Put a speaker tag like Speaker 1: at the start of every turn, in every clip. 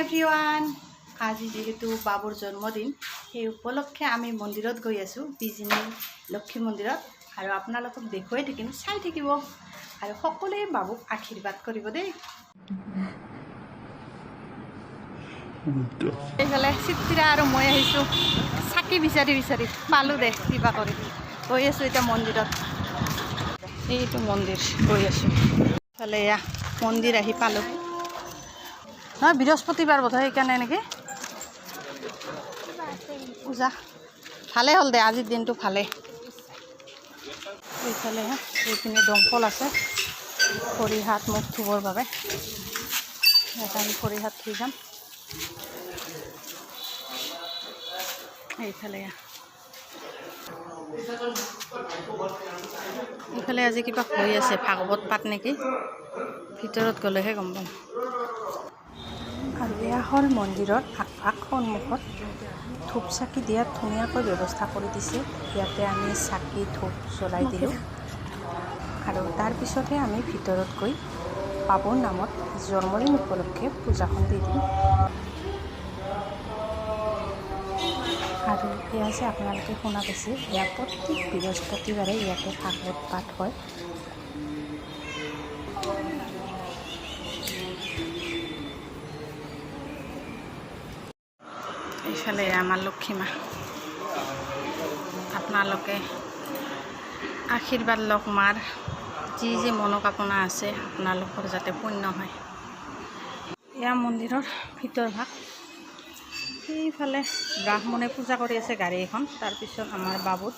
Speaker 1: everyone আজি যেহেতু বাবুৰ জন্মদিন সেই উপলক্ষে আমি মন্দিৰত গৈ আছো বিজনী লক্ষ্মী মন্দিৰত আৰু আপোনালোকক দেখুৱাই থাকিম চাই থাকিব আৰু সকলোৱে বাবুক আশীৰ্বাদ কৰিব দেই এইফালে চিত্ৰা আৰু মই আহিছো চাকি বিচাৰি পালো দে কিবা কৰি গৈ আছো এতিয়া মন্দিৰত এইটো মন্দিৰ গৈ আছো এইফালে এয়া মন্দিৰ আহি পালো নহয় বৃহস্পতিবাৰ বোধ হয় সেইকাৰণে নেকি পূজা ভালে হ'ল দে আজিৰ দিনটো ভালে এইফালে এইখিনি দমকল আছে ভৰি হাত মুখ ধুবৰ বাবে ইয়াত আমি ভৰি হাত ধুই যাম এইফালে এইফালে আজি কিবা হৈ আছে ভাগৱত পাঠ নেকি ভিতৰত গ'লেহে গম পাম আৰু এয়া হ'ল মন্দিৰৰ আগ সন্মুখত ধূপ চাকি দিয়াত ধুনীয়াকৈ ব্যৱস্থা কৰি দিছে ইয়াতে আমি চাকি ধূপ জ্বলাই দিলোঁ আৰু তাৰপিছতহে আমি ভিতৰত গৈ বাবুৰ নামত জন্মদিন উপলক্ষে পূজাখন দি দিম আৰু এয়া যে আপোনালোকে শুনা পাইছে এয়া প্ৰত্যেক বৃহস্পতিবাৰে ইয়াতে ভাগৱত পাঠ হয় এইফালে আমাৰ লক্ষ্মী মা আপোনালোকে আশীৰ্বাদ লওক মাৰ যি যি মনোকামনা আছে আপোনালোকৰ যাতে পূৰ্ণ হয় এয়া মন্দিৰৰ ভিতৰ ভাগ সেইফালে ব্ৰাহ্মণে পূজা কৰি আছে গাড়ী এখন তাৰপিছত আমাৰ বাবুৰ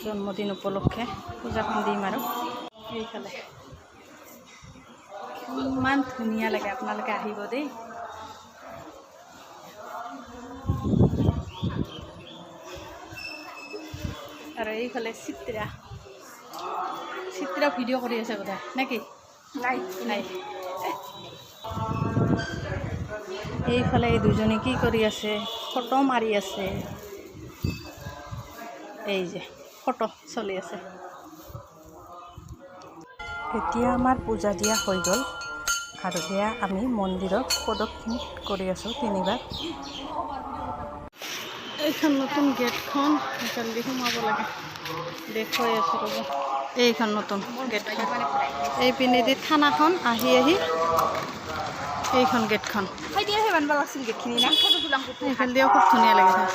Speaker 1: জন্মদিন উপলক্ষে পূজাখন দিম আৰু এইফালে ইমান ধুনীয়া লাগে আপোনালোকে আহিব দেই আৰু এইফালে চিত্ৰা ভিডিঅ' কৰি আছে বোধহয় নেকি নাই এইফালে এই দুজনী কি কৰি আছে ফটো মাৰি আছে এই যে ফটো চলি আছে এতিয়া আমাৰ পূজা দিয়া হৈ গ'ল আৰু এয়া আমি মন্দিৰত প্ৰদক্ষিণ কৰি আছোঁ 3বাৰ এইখন নতুন গেটখন জলদি সোমাব লাগে দেখুৱাই আছোঁ ৰ'ব এইখন নতুন গেটখন এই পিনেদি থানাখন আহি এইখন গেটখন এইফালে দিও খুব ধুনীয়া লাগিছে